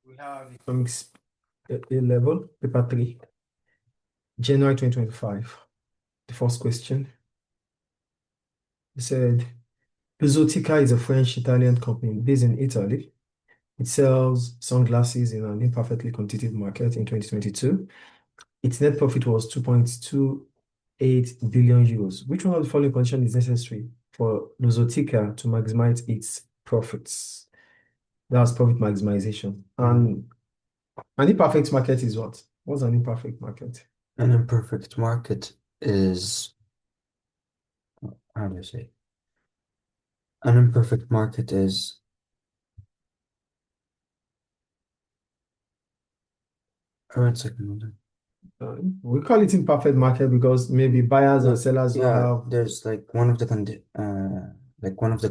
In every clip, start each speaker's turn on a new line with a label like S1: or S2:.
S1: We have economics A level, paper 3, January 2025. The first question. It said, Luxottica is a French-Italian company based in Italy. It sells sunglasses in an imperfectly competitive market in 2022. Its net profit was 2.28 billion euros. Which one of the following conditions is necessary for Luxottica to maximize its profits? That's profit maximization. And an imperfect market is what? What's an imperfect market?
S2: An imperfect market is, how do you say? An imperfect market is, one second. Hold on.
S1: We call it imperfect market because maybe buyers and
S2: Look,
S1: sellers don't
S2: yeah,
S1: have.
S2: there's like one of the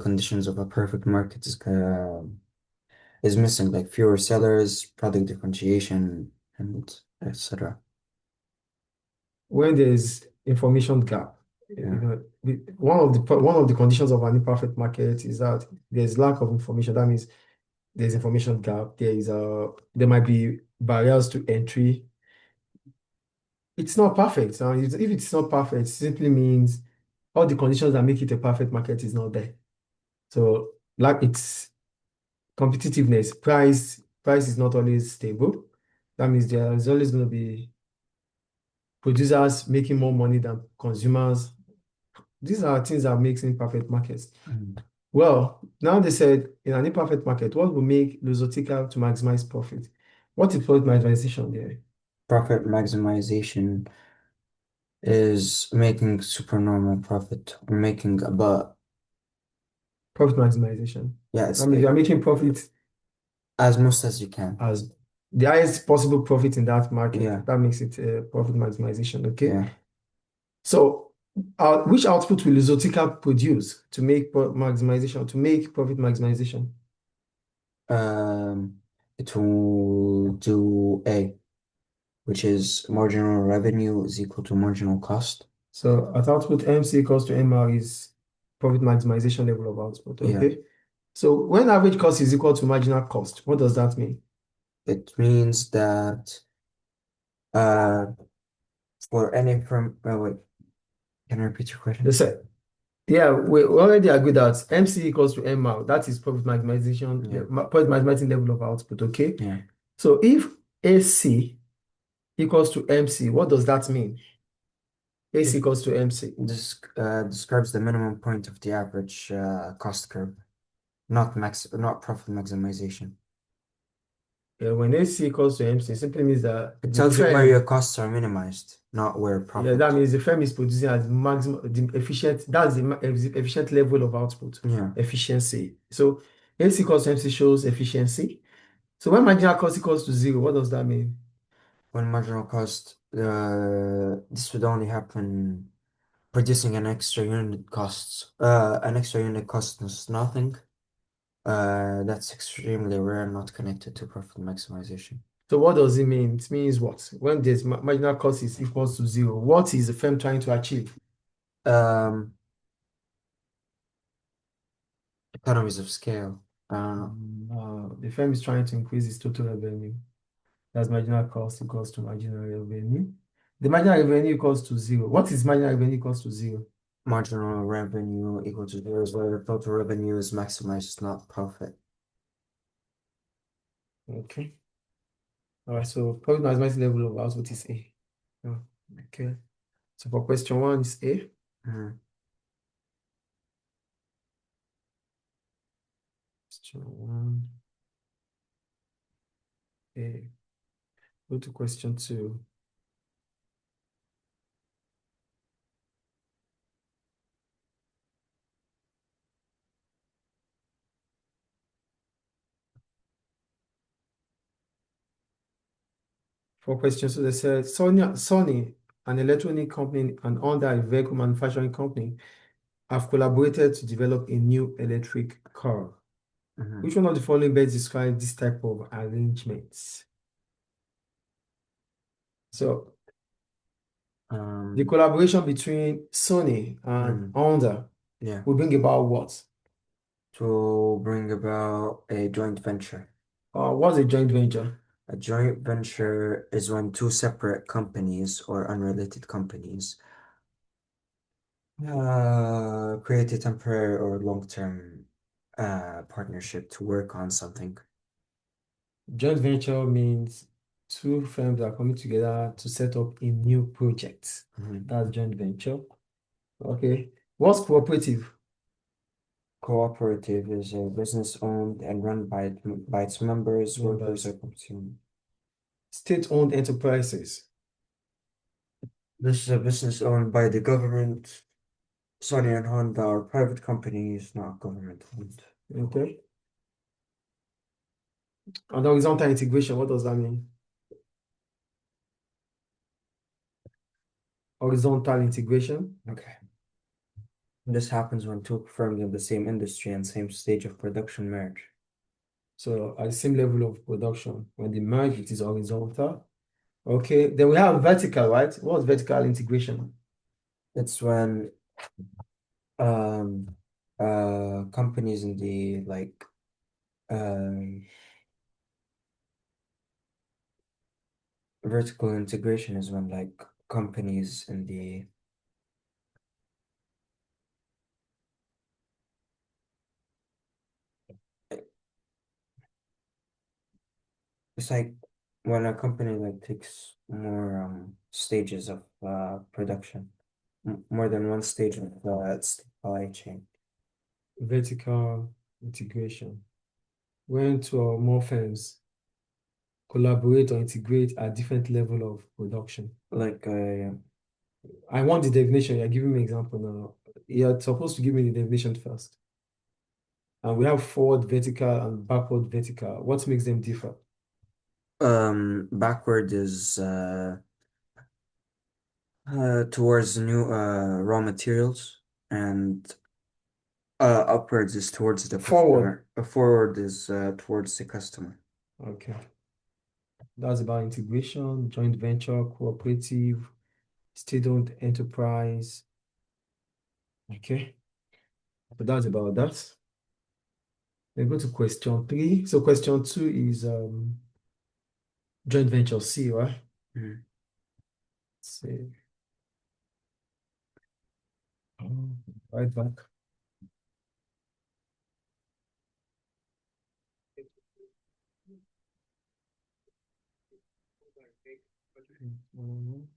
S2: conditions of a perfect market is missing, like fewer sellers, product differentiation, and etc.
S1: When there's information gap.
S2: Yeah.
S1: One of the conditions of an imperfect market is that there's lack of information. That means there's information gap. There might be barriers to entry. It's not perfect. Now, if it's not perfect, it simply means all the conditions that make it a perfect market is not there. So, like it's competitiveness, price is not always stable. That means there is always going to be producers making more money than consumers. These are things that makes imperfect markets.
S2: Mm.
S1: Well, now they said in an imperfect market, what will make Luxottica to maximize profit? What is profit maximization there?
S2: Profit maximization is making supernormal profit or making about,
S1: Profit maximization.
S2: yeah,
S1: That means you are making profit
S2: as most as you can.
S1: as the highest possible profit in that
S2: Yeah,
S1: market. That makes it profit maximization. Okay.
S2: yeah.
S1: So, which output will Luxottica produce to make profit maximization?
S2: Um, it will do A, which is marginal revenue is equal to marginal cost.
S1: So, at output, MC equals to MR is profit maximization level of output.
S2: Yeah,
S1: Okay. So, when average cost is equal to marginal cost, what does that mean?
S2: it means that uh for any firm, wait, can I repeat your
S1: They
S2: question?
S1: said, yeah, we already agreed that MC equals to MR. That is
S2: Yeah,
S1: profit maximizing level of output. Okay.
S2: yeah.
S1: So, if AC equals to MC, what does that mean? AC
S2: It
S1: equals to MC.
S2: this describes the minimum point of the average cost curve, not profit maximization.
S1: Yeah, when AC equals to MC, it simply means that
S2: It
S1: the
S2: tells you where your
S1: firm,
S2: costs are minimized, not where
S1: yeah, that
S2: profit.
S1: means the firm is producing at maximum, the efficient, that's the efficient level of output,
S2: Yeah.
S1: efficiency. So AC equals to MC shows efficiency. So when marginal cost equals to zero, what does that mean?
S2: When marginal cost, this would only happen producing an extra unit costs us nothing. That's extremely rare, not connected to profit maximization.
S1: So what does it mean? It means what? When there's marginal cost is equals to zero, what is the firm trying to achieve?
S2: Um, Economies of scale.
S1: The firm is trying to increase its total revenue. That's marginal cost equals to marginal revenue. The marginal revenue equals to zero. What is marginal revenue equals to zero?
S2: Marginal revenue equal to zero is where total revenue is maximized, not profit.
S1: Okay. All right. So profit maximizing level of output is A. Oh, okay. So for question one is A.
S2: Mhm.
S1: Question one, A. Go to question two. For question two, they said Sony, an electronic company and Honda, a vehicle manufacturing company, have collaborated to develop a new electric car.
S2: Mhm.
S1: Which one of the following best describe this type of arrangements? So the
S2: Um,
S1: collaboration between Sony and
S2: mm,
S1: Honda
S2: yeah,
S1: will bring about what?
S2: to bring about a joint venture.
S1: What's a joint venture?
S2: A joint venture is when two separate companies or unrelated companies create a temporary or long-term partnership to work on something.
S1: Joint venture means two firms are coming together to set up a new project.
S2: Mhm.
S1: That's joint venture. Okay. What's cooperative?
S2: Cooperative is a business owned and run by its members, workers, or
S1: Members.
S2: consumers.
S1: State-owned enterprises.
S2: This is a business owned by the government. Sony and Honda are private companies, not government owned.
S1: Okay. And horizontal integration, what does that mean? Horizontal integration.
S2: Okay. This happens when two firms in the same industry and same stage of production merge.
S1: So at the same level of production, when they merge, it is horizontal. Okay. Then we have vertical, right? What's vertical integration?
S2: It's when um companies in the like um vertical integration is when like companies in the it's like when a company like takes more stages of production, more than one stage of its supply chain.
S1: Vertical integration. When two or more firms collaborate or integrate at different level of production.
S2: Like
S1: I want the definition. You're giving me example now. You're supposed to give me the definition first. And we have forward vertical and backward vertical. What makes them differ?
S2: backward is towards new raw materials and upwards is towards the
S1: Forward.
S2: customer. Forward is towards the customer.
S1: Okay. That's about integration, joint venture, cooperative, state-owned enterprise. Okay. So that's about that. Then go to question 3. So question 2 is joint venture C, right?
S2: Mhm.
S1: C. Right back. Mhm.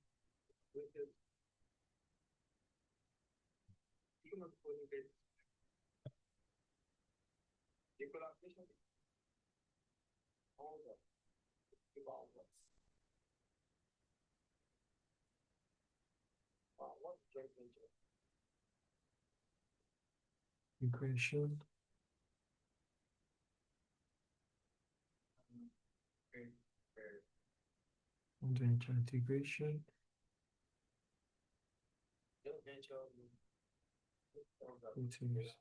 S1: Integration, joint venture integration.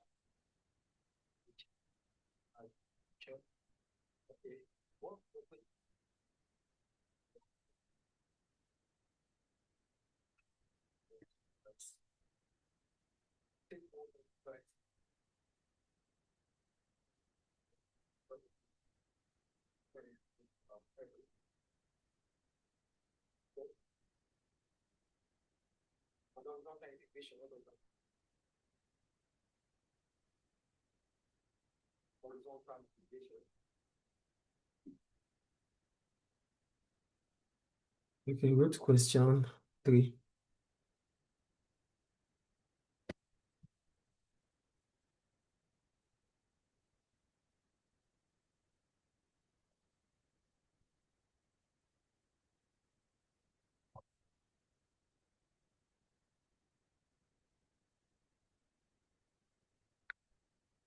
S1: It is okay. Go to question 3.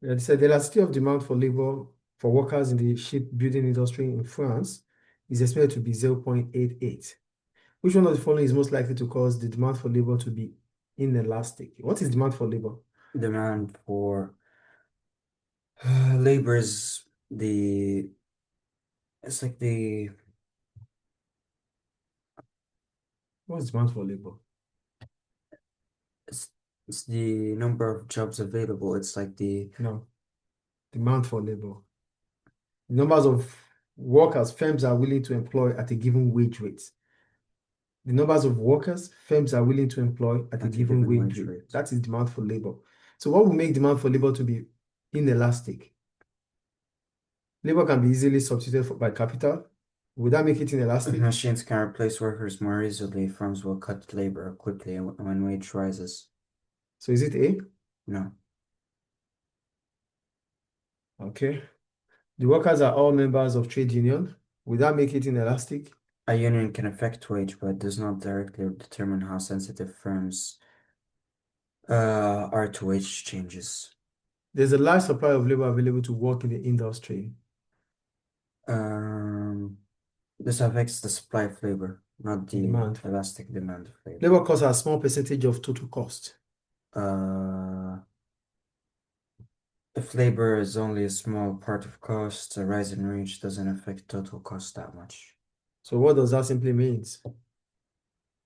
S1: They said the elasticity of demand for labor for workers in the shipbuilding industry in France is expected to be 0.88. Which one of the following is most likely to cause the demand for labor to be inelastic? What is demand for labor?
S2: Demand for labor is the it's like the
S1: What's demand for labor?
S2: it's, it's the number of jobs available. It's like the
S1: No, demand for labor. Numbers of workers firms are willing to employ at a given wage rate. The numbers of workers firms are willing to employ at a given wage rate. That is demand for labor. So what will make demand for labor to be inelastic? Labor can be easily substituted by capital. Would that make it inelastic?
S2: If machines can replace workers more easily, firms will cut labor quickly when wage rises.
S1: So is it A?
S2: No.
S1: Okay. The workers are all members of trade union. Would that make it inelastic?
S2: A union can affect wage, but does not directly determine how sensitive firms are to wage changes.
S1: There's a large supply of labor available to work in the industry.
S2: This affects the supply of labor, not the
S1: Demand.
S2: elastic demand of labor.
S1: Labor costs are a small percentage of total cost.
S2: If labor is only a small part of cost, a rise in wage doesn't affect total cost that much.
S1: So what does that simply mean?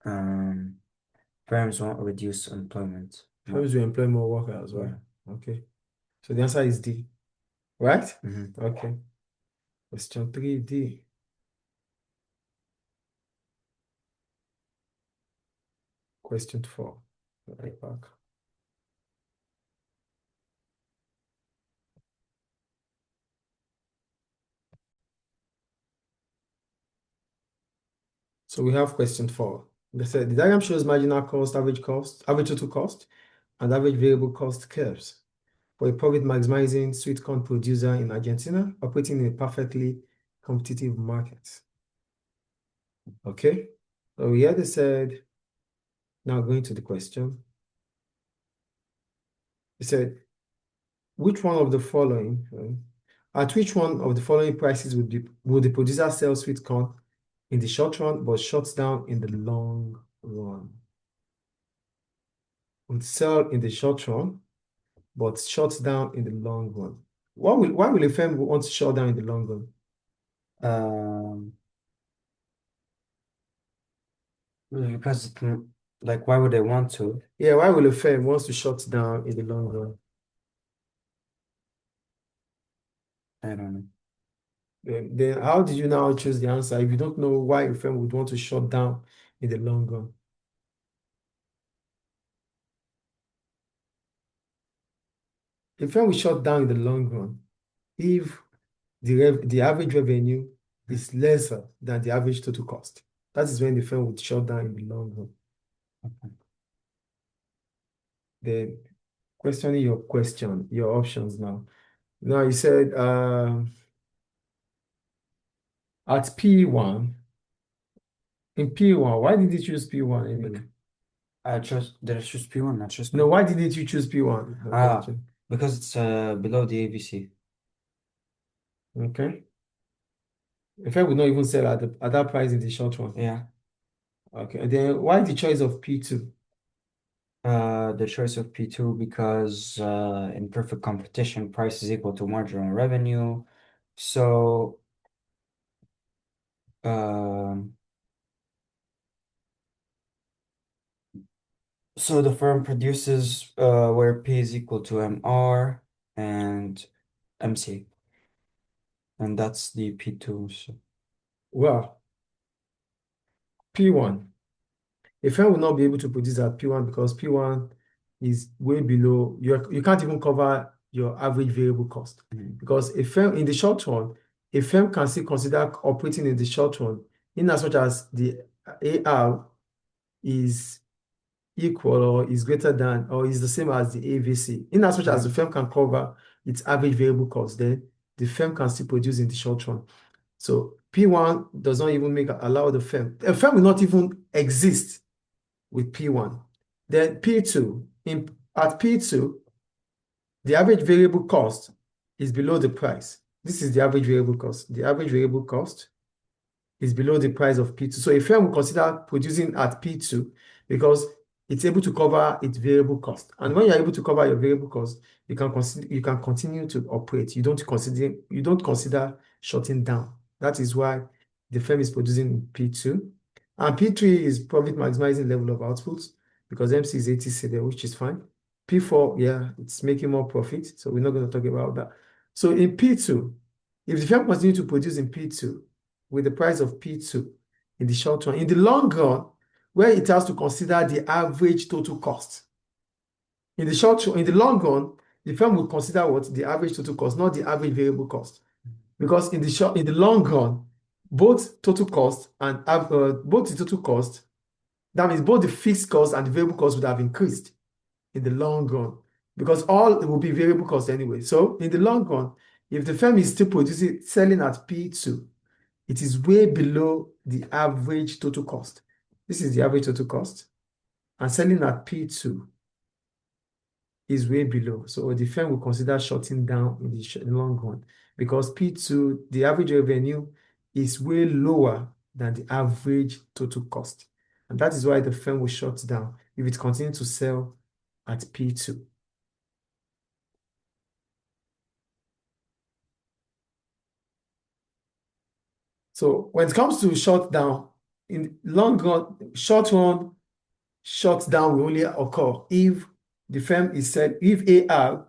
S2: Firms won't reduce employment.
S1: Firms will employ more workers, right?
S2: Yeah.
S1: Okay. So the answer is D, right?
S2: Mm-hmm.
S1: Okay. Question 3D. Question 4. Right back. So we have question 4. They said the diagram shows marginal cost, average total cost, and average variable cost curves for a profit maximizing sweet corn producer in Argentina operating in a perfectly competitive market. Okay. So here they said, now going to the question. They said, which one of the following, at which one of the following prices would the producer sell sweet corn in the short run but shuts down in the long run? Would sell in the short run but shuts down in the long run. Why will a firm want to shut down in the long
S2: run? Because like, why would they want to?
S1: Yeah, why will a firm want to shut down in the long run?
S2: I don't know.
S1: Then how did you now choose the answer if you don't know why a firm would want to shut down in the long run? A firm will shut down in the long run if the average revenue is lesser than the average total cost. That is when the firm would shut down in the long run.
S2: Okay.
S1: Then questioning your options now. Now you said at P1, in P1, why did you choose P1 anyway?
S2: Did I choose P1? Not choose P1.
S1: No, why didn't you choose P1?
S2: Because it's below the ABC.
S1: Okay. A firm would not even sell at that price in the short run.
S2: Yeah.
S1: Okay. And then why the choice of P2?
S2: The choice of P2 because in perfect competition, price is equal to marginal revenue. So so the firm produces where P is equal to MR and MC. And that's the P2. So.
S1: Well, P1. A firm will not be able to produce at P1 because P1 is way below, you can't even cover your average variable cost. Because a firm in the short run, a firm can still consider operating in the short run in as much as the AR is equal or is greater than or is the same as the AVC. In as much as the firm can cover its average variable cost, then the firm can still produce in the short run. So P1 does not even allow the firm. A firm will not even exist with P1. Then P2, at P2, the average variable cost is below the price. This is the average variable cost. The average variable cost is below the price of P2. So a firm will consider producing at P2 because it's able to cover its variable cost. And when you're able to cover your variable cost, you can continue to operate. You don't consider shutting down. That is why the firm is producing P2. And P3 is profit maximizing level of output because MC is 80 there, which is fine. P4, yeah, it's making more profit. So we're not going to talk about that. So in P2, If the firm continue to produce in P2 with the price of P2 in the short run, in the long run, where it has to consider the average total cost. In the long run, the firm will consider what the average total cost, not the average variable cost. Because in the long run, both total cost and both the total cost, that means both the fixed cost and the variable cost would have increased in the long run, because all it will be variable cost anyway. So in the long run, if the firm is still selling at P2, it is way below the average total cost. This is the average total cost. And selling at P2 is way below. So the firm will consider shutting down in the long run, because P2, the average revenue is way lower than the average total cost. And that is why the firm will shut down if it continues to sell at P2. So when it comes to shutdown, in long run, short run, shutdown will only occur if the firm is said, if AR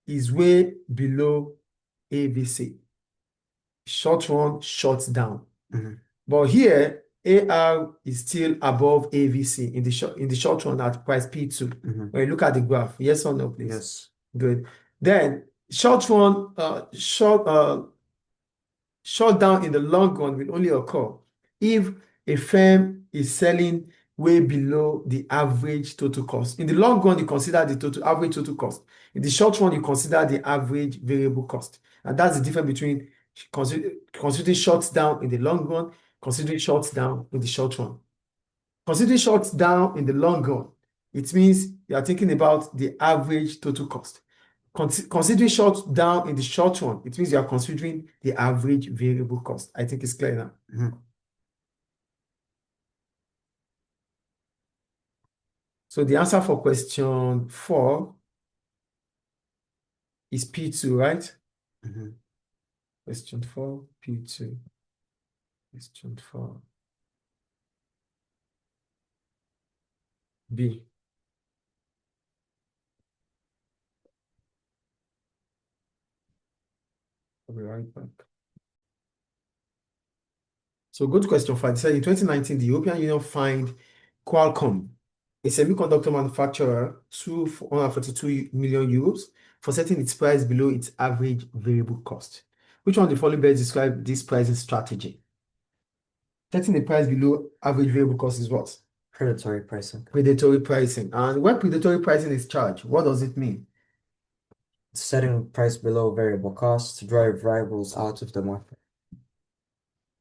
S1: is way below AVC. Short run shuts down. But here, AR is still above AVC in the short run at price P2. When you look at the graph, yes or no, please?
S2: Yes.
S1: Good. Then short run, shutdown in the long run will only occur if a firm is selling way below the average total cost. In the long run, you consider the average total cost. In the short run, you consider the average variable cost. And that's the difference between considering short down in the long run, considering short down in the short run. Considering short down in the long run, it means you are thinking about the average total cost. Considering short down in the short run, it means you are considering the average variable cost. I think it's clear now. So the answer for question 4 is P2, right? Question 4, P2. Question 4. B. I'll be right back. So go to question 5. It said in 2019, the European Union fined Qualcomm, a semiconductor manufacturer, 242 million euros for setting its price below its average variable cost. Which one of the following best describe this pricing strategy? Setting the price below average variable cost is what?
S2: Predatory pricing.
S1: Predatory pricing. And when predatory pricing is charged, what does it mean?
S2: Setting price below variable cost to drive rivals out of the market.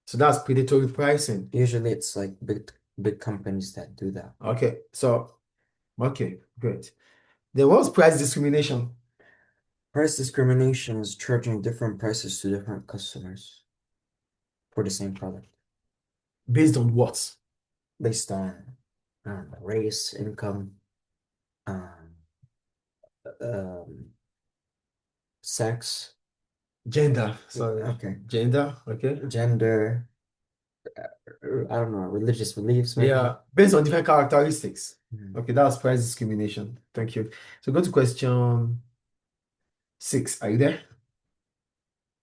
S1: So that's predatory pricing.
S2: Usually it's like big companies that do that.
S1: Okay, great. There was price discrimination.
S2: Price discrimination is charging different prices to different customers for the same product.
S1: Based on what?
S2: Based on race, income, sex,
S1: Gender. Sorry.
S2: Okay.
S1: Gender. Okay.
S2: Gender, I don't know, religious beliefs, maybe.
S1: Yeah, based on different characteristics. Okay, that's price discrimination. Thank you. So go to question 6. Are you there?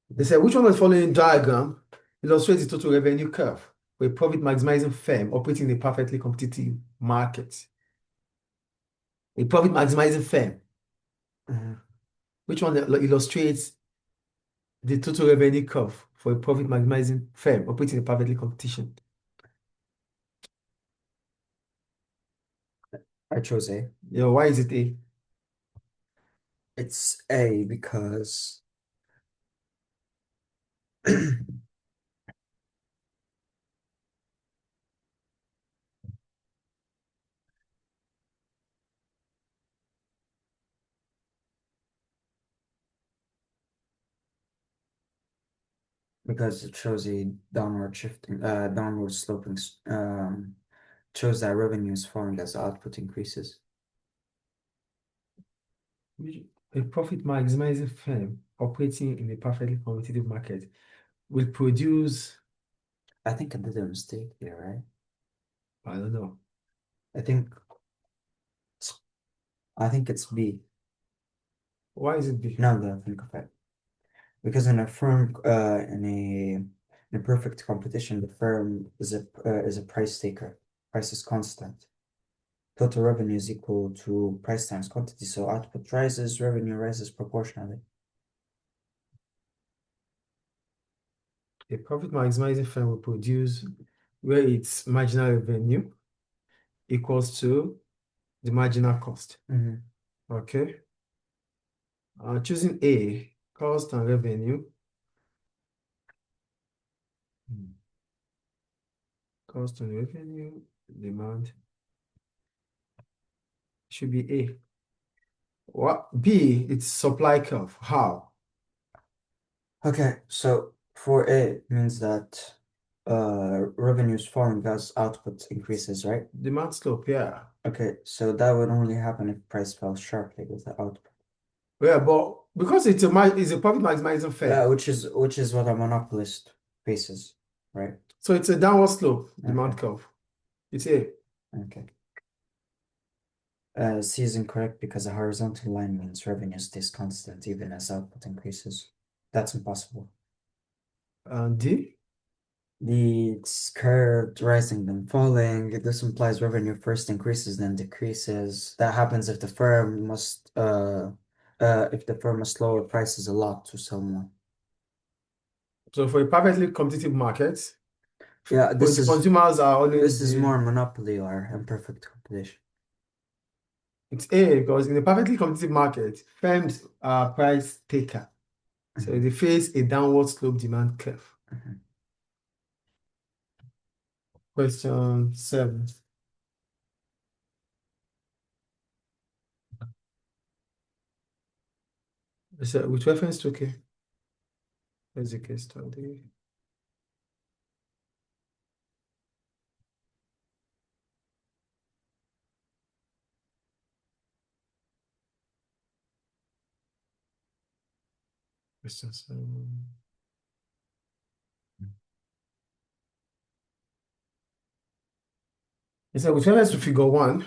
S1: They said, which one of the following diagram illustrates the total revenue curve for a profit maximizing firm operating in a perfectly competitive market? A profit maximizing firm. Which one illustrates the total revenue curve for a profit maximizing firm operating in a perfectly competition?
S2: I chose A.
S1: Yeah, why is it A?
S2: It's A because it shows a downward shifting, downward sloping, shows that revenue is falling as output increases.
S1: A profit maximizing firm operating in a perfectly competitive market will produce.
S2: I think I did a mistake here, right?
S1: I don't know.
S2: I think it's B.
S1: Why is it B?
S2: Now that I think of it. Because in a firm, in a perfect competition, the firm is a price taker. Price is constant. Total revenue is equal to price times quantity. So output rises, revenue rises proportionally.
S1: A profit maximizing firm will produce where its marginal revenue equals to the marginal cost. Okay. Choosing A, cost and revenue. Cost and revenue, demand should be A. What B, it's supply curve. How?
S2: Okay, so for A means that revenue is falling as output increases, right?
S1: Demand slope, yeah.
S2: Okay, so that would only happen if price fell sharply with the output.
S1: Yeah, but because it's a profit maximizing
S2: Yeah,
S1: firm,
S2: which is what a monopolist faces, right?
S1: so it's a downward slope demand
S2: Okay,
S1: curve. It's A.
S2: okay. C is incorrect because a horizontal line means revenue stays constant even as output increases. That's impossible.
S1: And D.
S2: It's curved, rising then falling. This implies revenue first increases then decreases. That happens if the firm must lower prices a lot to sell more.
S1: So for a perfectly competitive market,
S2: Yeah,
S1: for the consumers are always
S2: this is more monopoly or imperfect competition.
S1: it's A because in a perfectly competitive market, firms are price taker. So
S2: Mhm,
S1: they face a downward slope demand curve.
S2: mhm.
S1: Question 7. So with reference to okay. Here's the case study. Question 7. It said with reference to figure 1,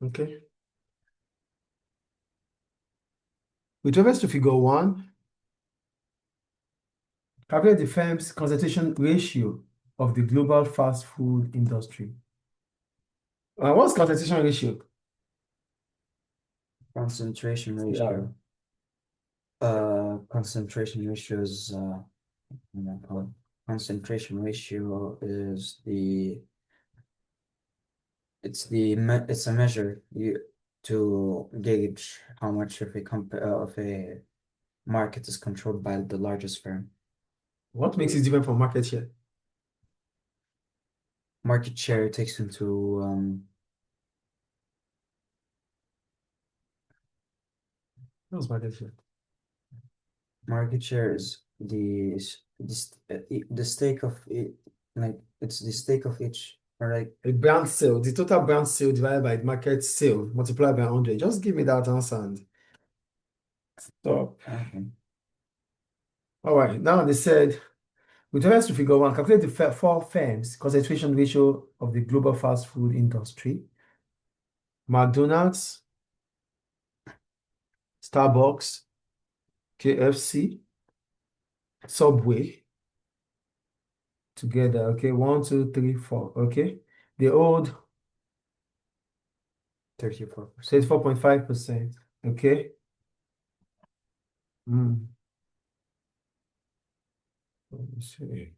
S1: okay. With reference to figure 1, calculate the firm's concentration ratio of the global fast food industry. What's concentration ratio?
S2: Concentration
S1: Yeah.
S2: ratio. Concentration ratio is what do I call it? Concentration ratio is it's a measure to gauge how much of a market is controlled by the largest firm.
S1: What makes it different from market share?
S2: Market share takes into
S1: What's market share?
S2: market share is the stake of it, like it's the stake of each, or like
S1: A brand sale, the total brand sale divided by the market sale multiplied by 100. Just give me that answer and stop.
S2: okay.
S1: All right, now they said, with reference to figure 1, calculate the four firms' concentration ratio of the global fast food industry. McDonald's, Starbucks, KFC, Subway, together. Okay, 1, 2, 3, 4. Okay, they hold
S2: 34%.
S1: 34.5%. Okay. Mm. Let me see.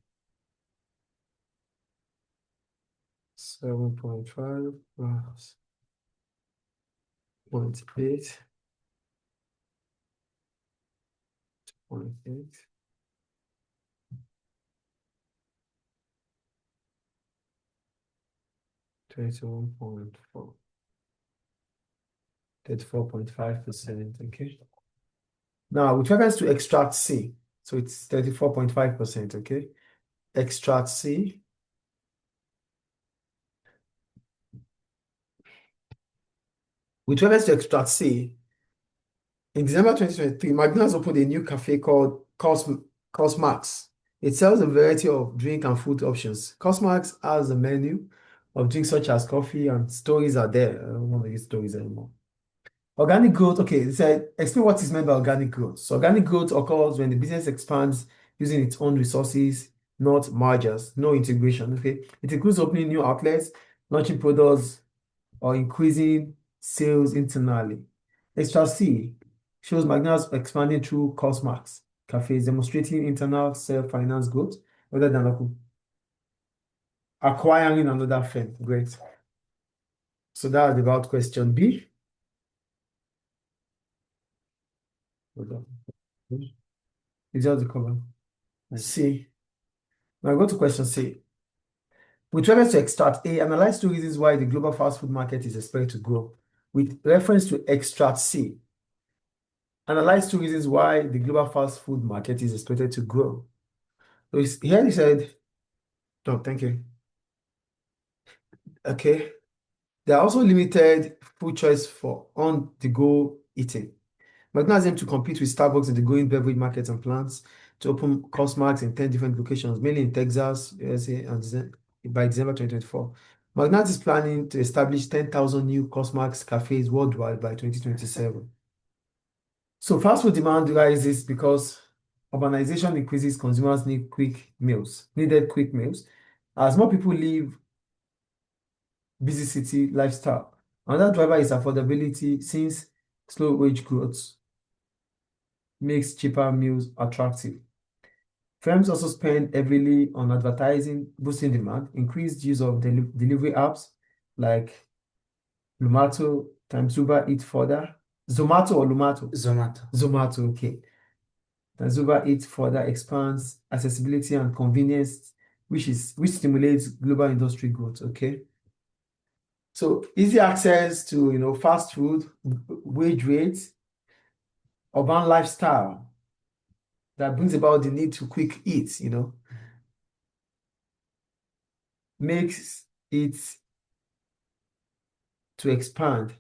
S1: 7.5 plus 0.8, 0.8, 21.4, 34.5%. Okay. Now, with reference to extract C, so it's 34.5%. Okay. Extract C. With reference to extract C, in December 2023, McDonald's opened a new cafe called Cosmax. It sells a variety of drink and food options. Cosmax has a menu of drinks such as coffee, and stories are there. I don't want to use stories anymore. Organic growth, okay, it said, explain what is meant by organic growth. So organic growth occurs when the business expands using its own resources, not mergers, no integration, okay? It includes opening new outlets, launching products, or increasing sales internally. Extra C shows McDonald's expanding through Costmarks, cafes, demonstrating internal self-finance growth rather than acquiring another firm. Great. So that's about question B. Hold on. It's just the cover. C. Now go to question C. With reference to extract A, analyze two reasons why the global fast food market is expected to grow. With reference to extract C, analyze two reasons why the global fast food market is expected to grow. So here he said, oh, thank you. Okay. There are also limited food choice for on-the-go eating. McDonald's aims to compete with Starbucks in the growing beverage markets and plans to open Costmarks in 10 different locations, mainly in Texas, USA, and by December 2024. McDonald's is planning to establish 10,000 new Costmarks cafes worldwide by 2027. So fast food demand rises because urbanization increases, consumers needed quick meals. As more people live busy city lifestyle. Another driver is affordability, since slow wage growth makes cheaper meals attractive. Firms also spend heavily on advertising, boosting demand, increased use of delivery apps like Lumato times Uber Eats further. Zomato or Lumato?
S2: Zomato.
S1: Zomato, okay. Times Uber Eats further expands accessibility and convenience, which stimulates global industry growth, okay? So easy access to fast food, wage rates, urban lifestyle that brings about the need to quick eat, makes it to expand,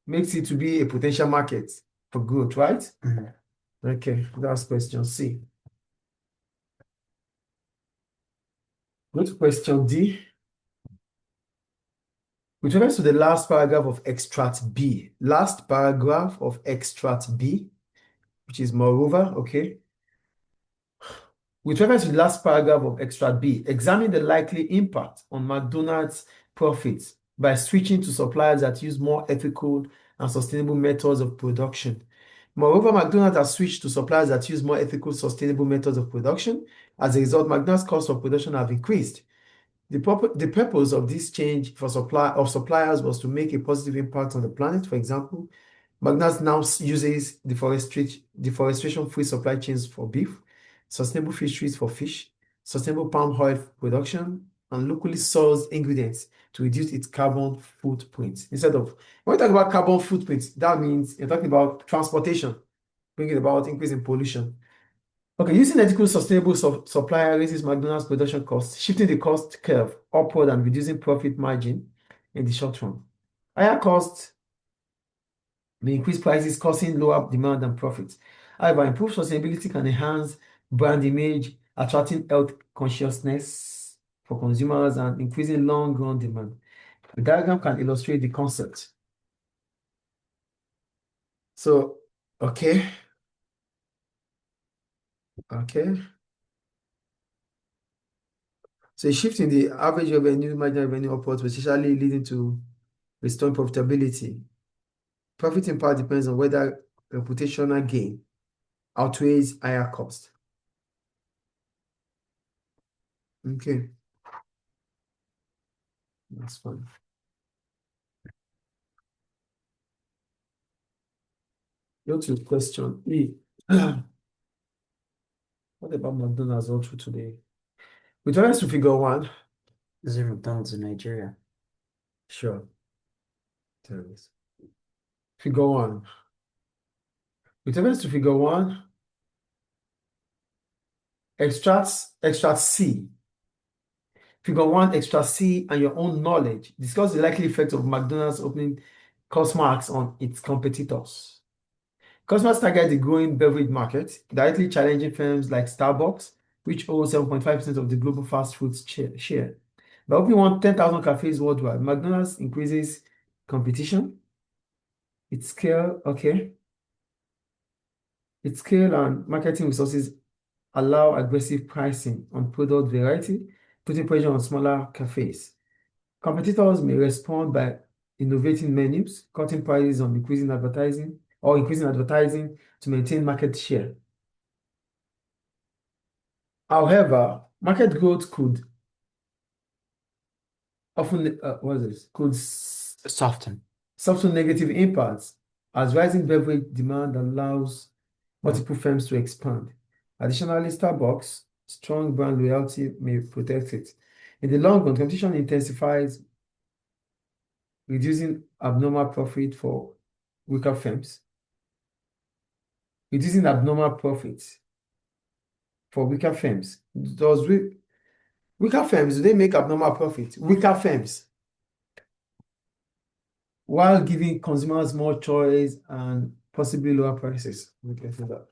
S1: makes it to be a potential market for growth, right? Okay, that's question C. Go to question D. With reference to the last paragraph of extract B, last paragraph of extract B, which is moreover, okay. With reference to the last paragraph of extract B, examine the likely impact on McDonald's profits by switching to suppliers that use more ethical and sustainable methods of production. Moreover, McDonald's has switched to suppliers that use more ethical, sustainable methods of production. As a result, McDonald's costs of production have increased. The purpose of this change for suppliers was to make a positive impact on the planet. For example, McDonald's now uses deforestation-free supply chains for beef, sustainable fisheries for fish, sustainable palm oil production, and locally sourced ingredients to reduce its carbon footprint. When we talk about carbon footprint, that means you're talking about transportation, bringing about increase in pollution. Okay, using ethical sustainable supplier raises McDonald's production costs, shifting the cost curve upward and reducing profit margin in the short run. Higher costs may increase prices, causing lower demand and profits. However, improved sustainability can enhance brand image, attracting health consciousness for consumers and increasing long-run demand. The diagram can illustrate the concept. So, okay. So a shift in the average revenue, marginal revenue upwards, potentially leading to restoring profitability. Profit in part depends on whether reputational gain outweighs higher cost. Okay. That's fine. Go to question E. What about McDonald's all through today? With reference to figure 1.
S2: Is there McDonald's in Nigeria?
S1: Sure. There is. Figure 1. With reference to figure 1, extract C. Figure 1, extract C and your own knowledge. Discuss the likely effect of McDonald's opening Costmarks on its competitors. Costmarks target the growing beverage market, directly challenging firms like Starbucks, which owns 7.5% of the global fast food share. By opening 10,000 cafes worldwide, McDonald's increases competition, its scale, okay. Its scale and marketing resources allow aggressive pricing on product variety, putting pressure on smaller cafes. Competitors may respond by innovating menus, cutting prices on increasing advertising to maintain market share. However, market growth could often
S2: Soften.
S1: soften negative impacts as rising beverage demand allows
S2: Mm.
S1: multiple firms to expand. Additionally, Starbucks' strong brand loyalty may protect it. In the long run, competition intensifies, reducing abnormal profit for weaker firms. Reducing abnormal profits for weaker firms. Weaker firms, do they make abnormal profit? Weaker firms, while giving consumers more choice and possibly lower prices. Okay, so that.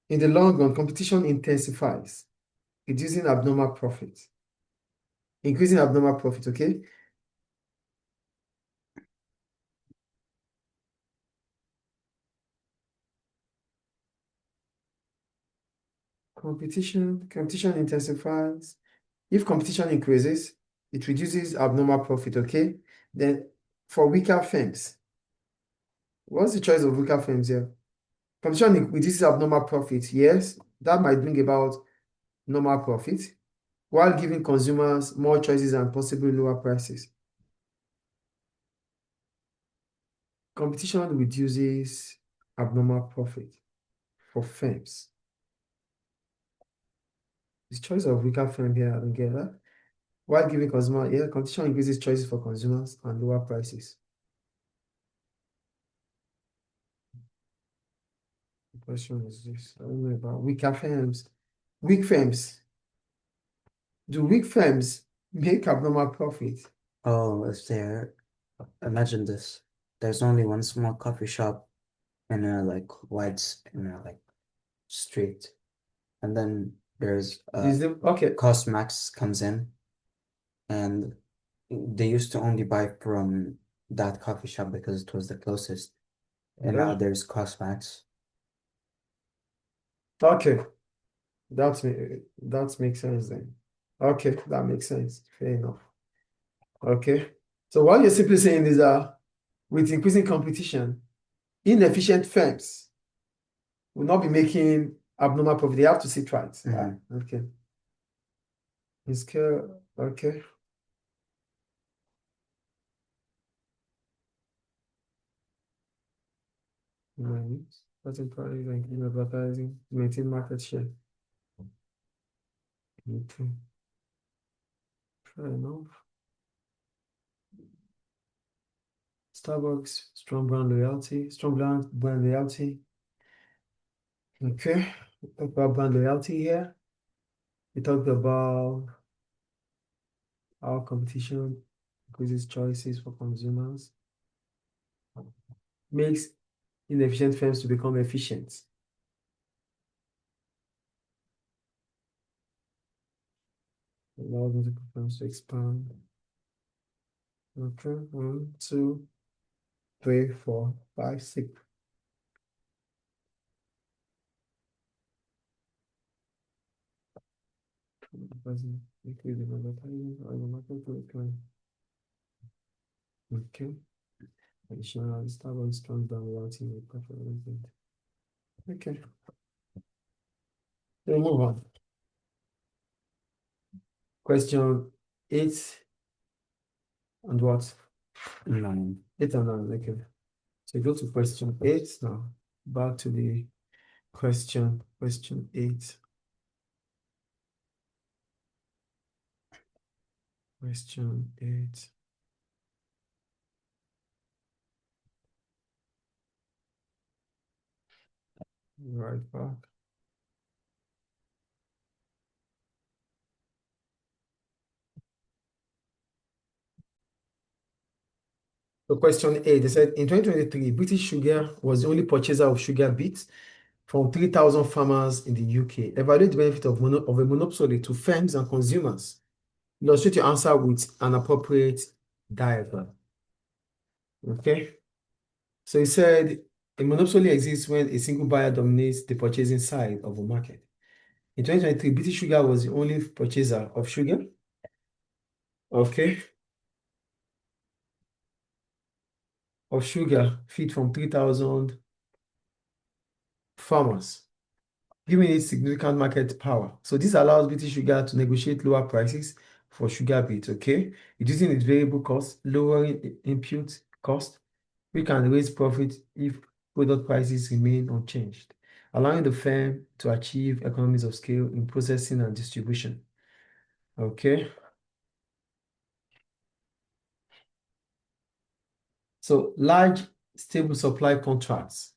S1: In the long run, competition intensifies, reducing abnormal profit, increasing abnormal profit, okay? Competition intensifies. If competition increases, it reduces abnormal profit, okay? Then for weaker firms, what's the choice of weaker firms here? Competition reduces abnormal profit. Yes, that might bring about normal profit while giving consumers more choices and possibly lower prices. Competition reduces abnormal profit for firms. The choice of weaker firm here, I don't get that. While giving consumer, yeah, competition increases choices for consumers and lower prices. The question is this. I don't know about weaker firms. Weak firms. Do weak firms make abnormal profit?
S2: Oh, imagine this. There's only one small coffee shop in a like street. And then there's
S1: Okay.
S2: Cosmax comes in, and they used to only buy from that coffee shop because it was the closest. And now
S1: Yeah.
S2: there's Cosmax.
S1: Okay. That makes sense then. Okay, that makes sense. Fair enough. Okay. So what you're simply saying is that with increasing competition, inefficient firms will not be making abnormal profit. They have to sit right.
S2: Mhm.
S1: Okay. In scale, okay. Right. Starting price and increasing advertising, maintain market share. Okay. Fair enough. Starbucks, strong brand loyalty. Okay. We talked about brand loyalty here. We talked about how competition increases choices for consumers, makes inefficient firms to become efficient. Allows multiple firms to expand. Okay, 1, 2, 3, 4, 5, 6. Okay. Additional Starbucks strong down routing with preference. Okay. We'll move on. Question 8 and what?
S2: 9.
S1: 8 and 9. Okay. So go to question 8 now. Back to the question 8. Question 8. Right back. So question 8, they said in 2023, British Sugar was the only purchaser of sugar beets from 3,000 farmers in the UK. Evaluate the benefit of a monopoly to firms and consumers. Illustrate your answer with an appropriate diagram. Okay. So he said a monopoly exists when a single buyer dominates the purchasing side of a market. In 2023, British Sugar was the only purchaser of sugar. Okay. Of sugar feed from 3,000 farmers, giving it significant market power. So this allows British Sugar to negotiate lower prices for sugar beet, okay? Reducing its variable cost, lowering input cost. We can raise profit if product prices remain unchanged, allowing the firm to achieve economies of scale in processing and distribution. Okay. So large stable supply contracts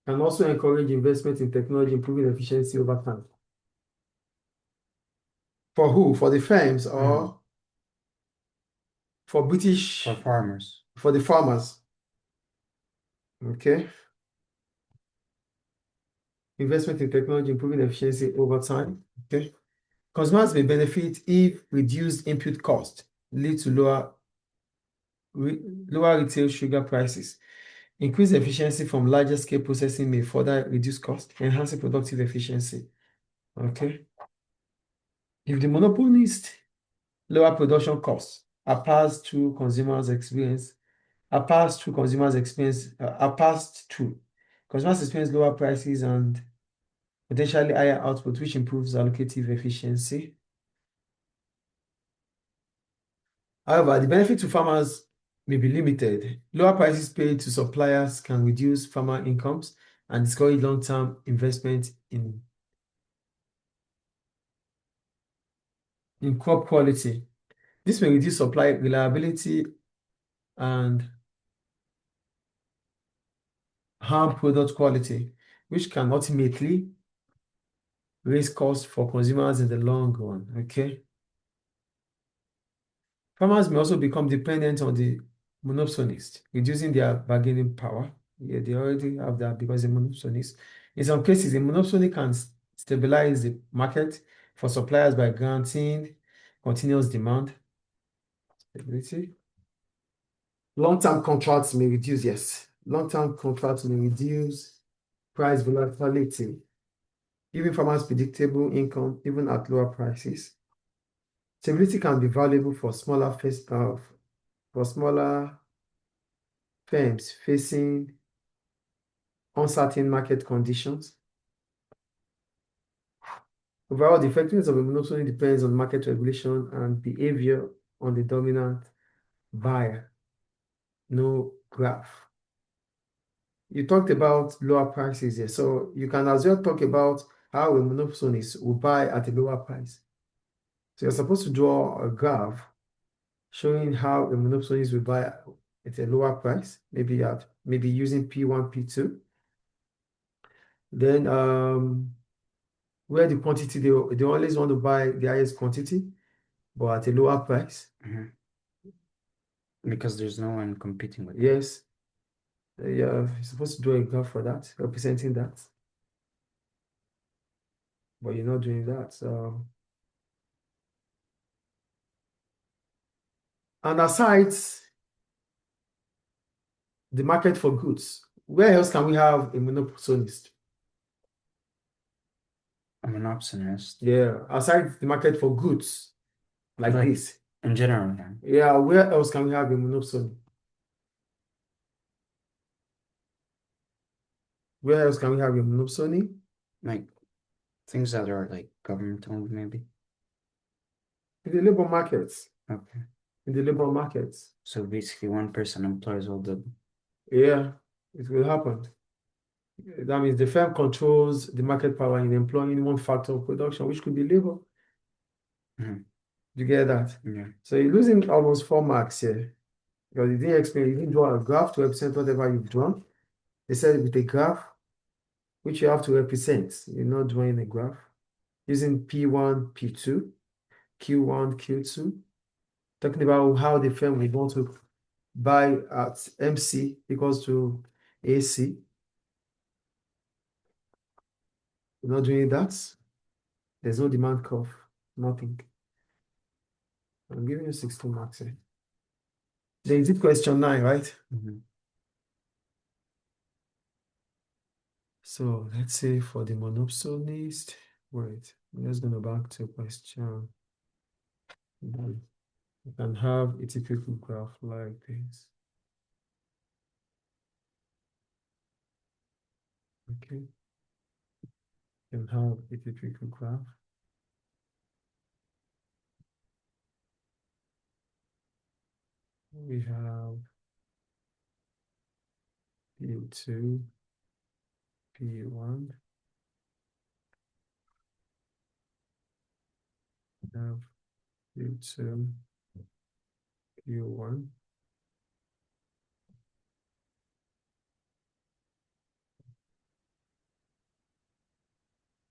S1: can also encourage investment in technology, improving efficiency over time. For who? For the firms or for British?
S2: For farmers.
S1: For the farmers. Okay. Investment in technology, improving efficiency over time. Okay. Consumers may benefit if reduced input cost lead to lower retail sugar prices. Increased efficiency from larger scale processing may further reduce cost, enhancing productive efficiency. Okay. If the monopolist lower production costs are passed through consumers' experience, consumers experience lower prices and potentially higher output, which improves allocative efficiency. However, the benefit to farmers may be limited. Lower prices paid to suppliers can reduce farmer incomes and discourage long-term investment in crop quality. This may reduce supply reliability and harm product quality, which can ultimately raise costs for consumers in the long run. Okay. Farmers may also become dependent on the monopolist, reducing their bargaining power. Yeah, they already have that because the monopolist. In some cases, a monopoly can stabilize the market for suppliers by granting continuous demand. Stability. Long-term contracts may reduce, yes. Long-term contracts may reduce price volatility, giving farmers predictable income even at lower prices. Stability can be valuable for smaller firms facing uncertain market conditions. Overall, the effectiveness of a monopoly depends on market regulation and behavior on the dominant buyer. No graph. You talked about lower prices here, so you can as well talk about how a monopolist will buy at a lower price. So you're supposed to draw a graph showing how a monopolist will buy at a lower price, maybe using P1, P2. Then where the quantity they always want to buy the highest quantity, but at a lower price.
S2: Because there's no one competing with
S1: Yes. You're supposed to draw a graph for that, representing that. But you're not doing that. So, and aside the market for goods, where else can we have a monopolist?
S2: A monopolist.
S1: Yeah, aside the market for goods, like this.
S2: In general, yeah.
S1: Yeah, where else can we have a monopoly? Where else can we have a monopoly?
S2: Like things that are like government owned, maybe.
S1: In the labor markets.
S2: Okay.
S1: In the labor markets.
S2: So basically, one person employs all the.
S1: Yeah, it will happen. That means the firm controls the market power in employing one factor of production, which could be labor. You get that?
S2: Yeah.
S1: So you're losing almost 4 marks here because you didn't draw a graph to represent whatever you've drawn. They said with a graph, which you have to represent. You're not drawing a graph. Using P1, P2, Q1, Q2. Talking about how the firm would want to buy at MC equals to AC. We're not doing that. There's no demand curve. Nothing. I'm giving you 16 marks here. Then is it question 9, right?
S2: Mhm.
S1: So let's say for the monopsonist, wait, I'm just going to back to question 9. You can have a typical graph like this. Okay. You can have a typical graph. We have P2, P1, we have P2, P1,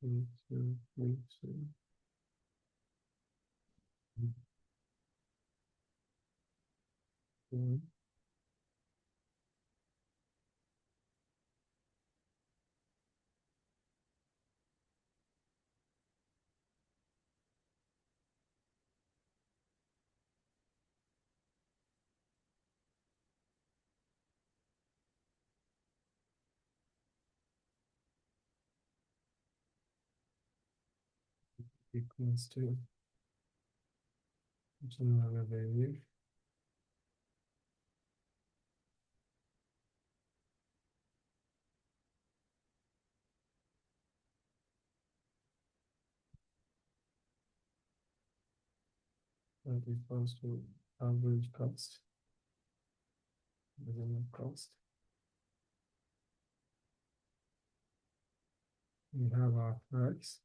S1: P2, P2, P1. Equals to general revenue. That equals to average cost, minimum cost. We have our price.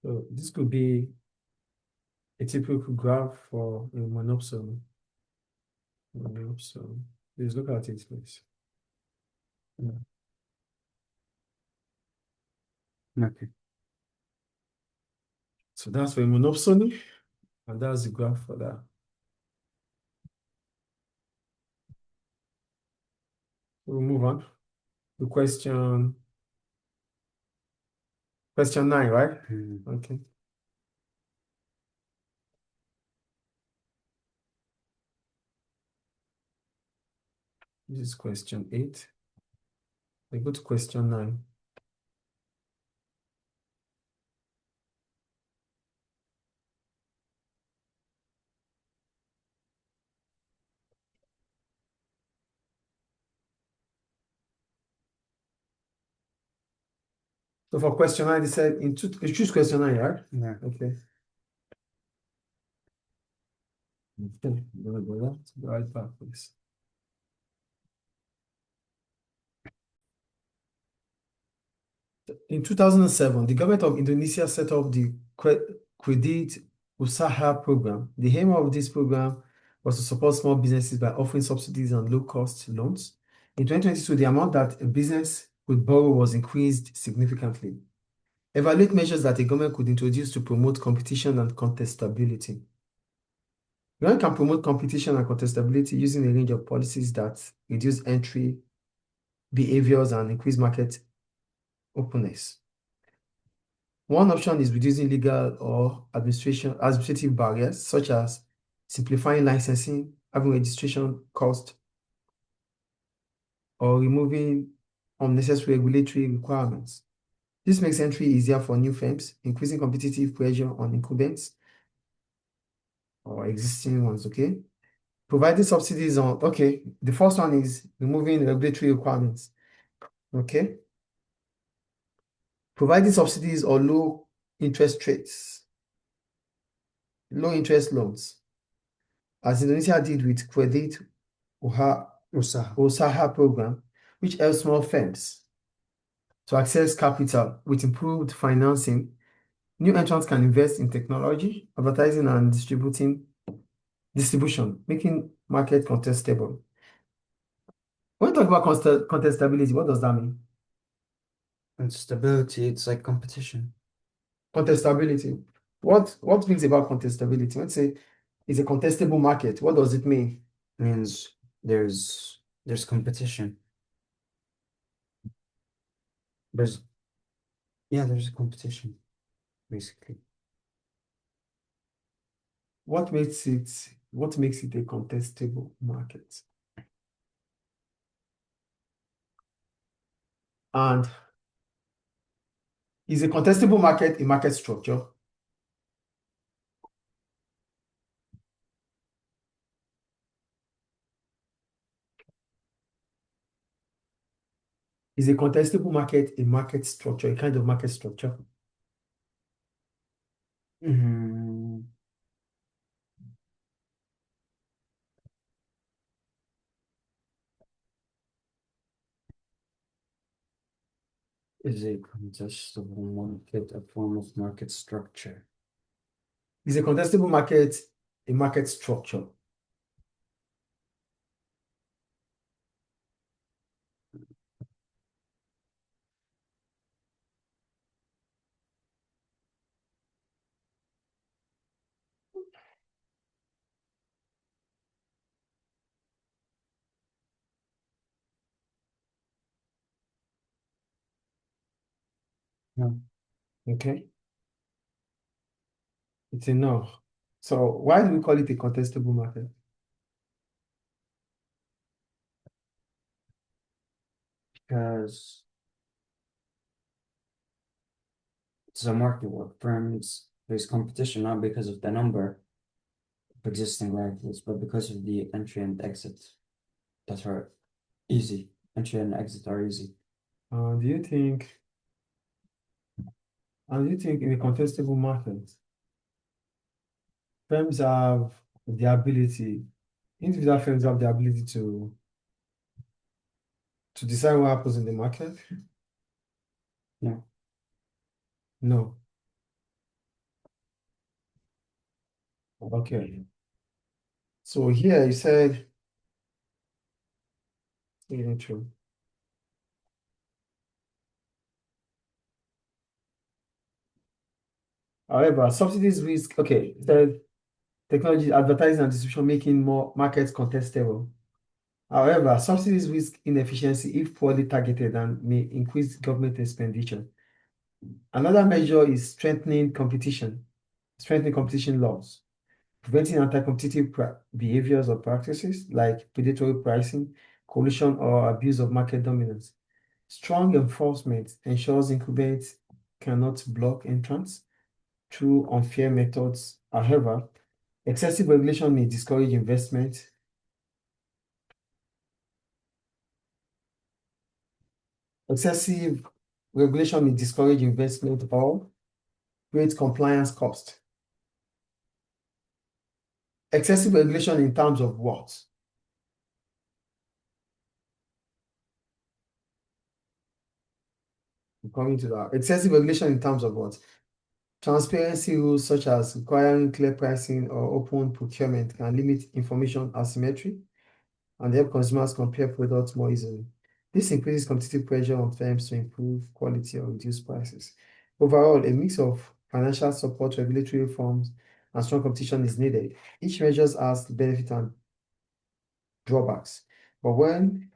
S1: So this could be a typical graph for a monopsony. Monopsony. Please look at it, please.
S2: Okay.
S1: So that's for a monopsony, and that's the graph for that. We'll move on to question 9, right?
S2: Mhm.
S1: Okay. This is question 8. We go to question 9. So for question 9, they said you choose question 9, right?
S2: Yeah.
S1: Okay. Okay. Go left, go right back, please. In 2007, the government of Indonesia set up the Credit Usaha program. The aim of this program was to support small businesses by offering subsidies and low-cost loans. In 2022, the amount that a business could borrow was increased significantly. Evaluate measures that a government could introduce to promote competition and contestability. Government can promote competition and contestability using a range of policies that reduce entry behaviors and increase market openness. One option is reducing legal or administrative barriers, such as simplifying licensing, having registration cost, or removing unnecessary regulatory requirements. This makes entry easier for new firms, increasing competitive pressure on incumbents or existing ones, okay? Providing subsidies on, okay, the first one is removing regulatory requirements, okay? Providing subsidies or low interest rates, low interest loans, as Indonesia did with Credit Usaha program, which helps small firms to access capital with improved financing. New entrants can invest in technology, advertising, and distribution, making market contestable. When we talk about contestability, what does that mean?
S2: And stability, it's like competition.
S1: Contestability. What means about contestability? Let's say it's a contestable market. What does it mean?
S2: Means there's competition. There's yeah, there's a competition, basically.
S1: What makes it a contestable market? And is a contestable market a market structure? Is a contestable market a market structure, a kind of market structure?
S2: Hmm. Is a contestable market a form of market structure?
S1: Is a contestable market a market structure?
S2: No,
S1: Okay, it's enough. So why do we call it a contestable market?
S2: because it's a market where firms there's competition not because of the number of existing rivals, but because of the entry and exit that are easy. Entry and exit are easy.
S1: Do you think, in a contestable market, firms have the ability, individual firms have the ability to decide what happens in the market?
S2: No.
S1: No. Okay. So here you said, isn't true. However, subsidies risk, okay, said technology, advertising, and distribution making more markets contestable. However, subsidies risk inefficiency if poorly targeted and may increase government expenditure. Another measure is strengthening competition laws, preventing anti-competitive behaviors or practices like predatory pricing, collusion, or abuse of market dominance. Strong enforcement ensures incumbents cannot block entrants through unfair methods. However, excessive regulation may discourage investment. Excessive regulation may discourage investment or create compliance cost. Excessive regulation in terms of what? I'm coming to that. Excessive regulation in terms of what? Transparency rules such as requiring clear pricing or open procurement can limit information asymmetry and help consumers compare products more easily. This increases competitive pressure on firms to improve quality or reduce prices. Overall, a mix of financial support, regulatory reforms, and strong competition is needed. Each measure has benefits and drawbacks, but when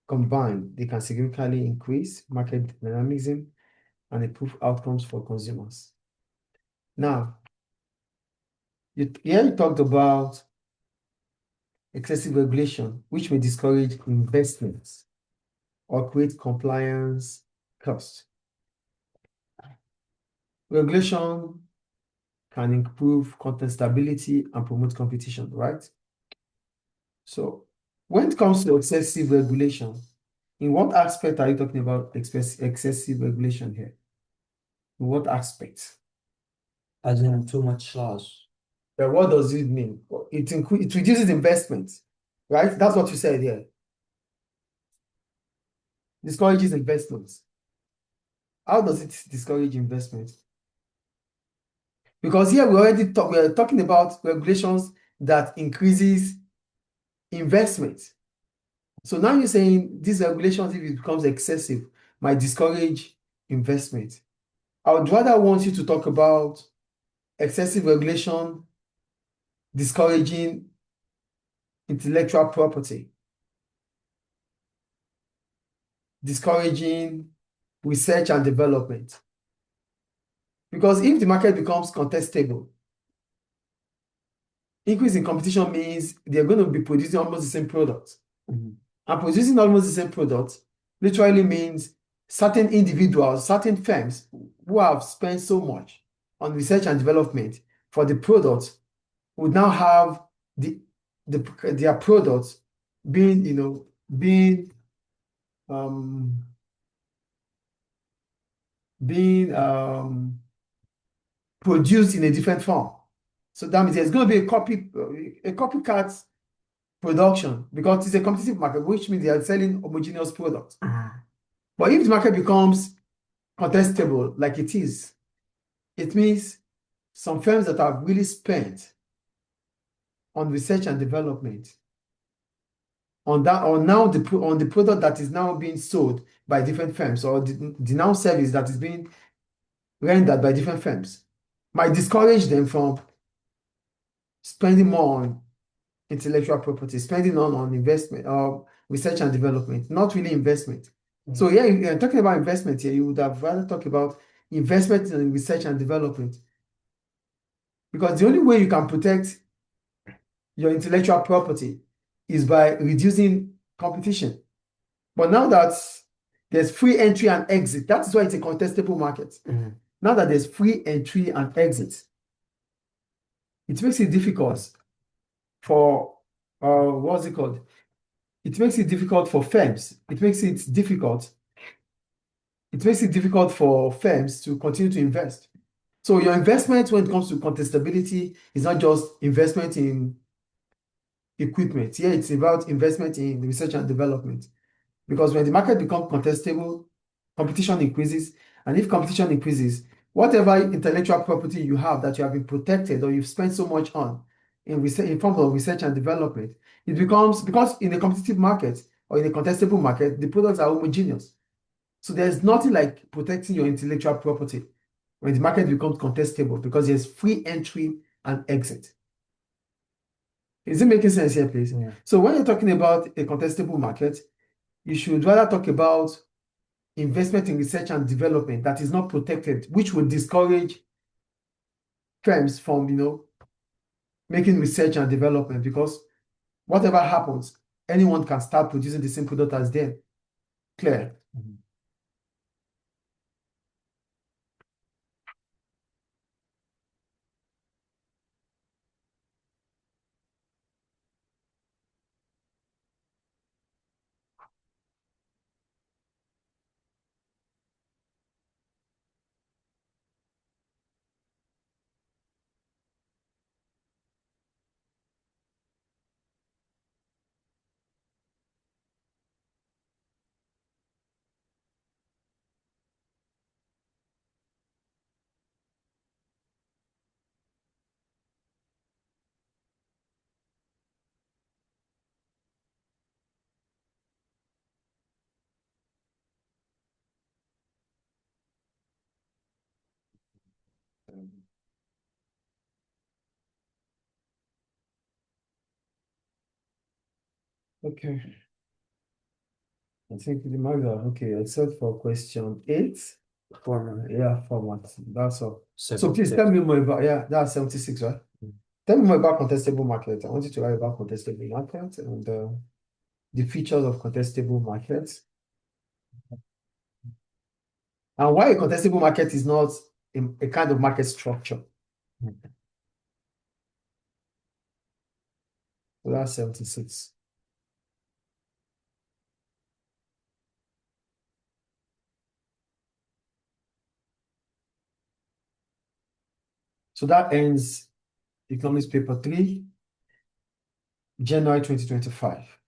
S1: combined, they can significantly increase market dynamism and improve outcomes for consumers. Now, you talked about excessive regulation, which may discourage investments or create compliance costs. Regulation can improve content stability and promote competition, right? So when it comes to excessive regulation, in what aspect are you talking about excessive regulation here? In what aspect?
S2: As in too much laws.
S1: But what does it mean? It reduces investment, right? That's what you said here. Discourages investments. How does it discourage investment? Because here we are talking about regulations that increases investment. So now you're saying these regulations, if it becomes excessive, might discourage investment. I would rather want you to talk about excessive regulation discouraging intellectual property, discouraging research and development. Because if the market becomes contestable, increase in competition means they're going to be producing almost the same product.
S2: Mhm.
S1: And producing almost the same product literally means certain individuals, certain firms who have spent so much on research and development for the product would now have their products being, being um, produced in a different form. So that means there's going to be a copycat production because it's a competitive market, which means they are selling homogeneous products.
S2: Ah.
S1: But if the market becomes contestable like it is, it means some firms that have really spent on research and development on that, or now on the product that is now being sold by different firms, or the now service that is being rendered by different firms, might discourage them from spending more on intellectual property, spending on investment or research and development, not really investment. So yeah, if you're talking about investment here, you would have rather talk about investment in research and development. Because the only way you can protect your intellectual property is by reducing competition. But now that there's free entry and exit, that's why it's a contestable market.
S2: Mhm.
S1: Now that there's free entry and exit, it makes it difficult for what's it called? It makes it difficult for firms. It makes it difficult for firms to continue to invest. So your investment when it comes to contestability is not just investment in equipment. Yeah, it's about investment in research and development. Because when the market becomes contestable, competition increases. And if competition increases, whatever intellectual property you have that you have been protected or you've spent so much on in research, in form of research and development, it becomes, because in a competitive market or in a contestable market, the products are homogeneous. So there's nothing like protecting your intellectual property when the market becomes contestable because there's free entry and exit. Is it making sense here, please?
S2: Yeah.
S1: So when you're talking about a contestable market, you should rather talk about investment in research and development that is not protected, which would discourage firms from, making research and development because whatever happens, anyone can start producing the same product as them. Clear?
S2: Mhm.
S1: Okay. I think the marks are okay, except for question 8.
S2: Formula.
S1: Yeah, format. That's all. So please
S2: 76.
S1: tell me more about, yeah, that's 76, right?
S2: Mm.
S1: Tell me more about contestable market. I want you to write about contestable market and the features of contestable markets and why a contestable market is not a kind of market structure.
S2: Mhm.
S1: So that's 76. So that ends Economics paper 3, January 2025.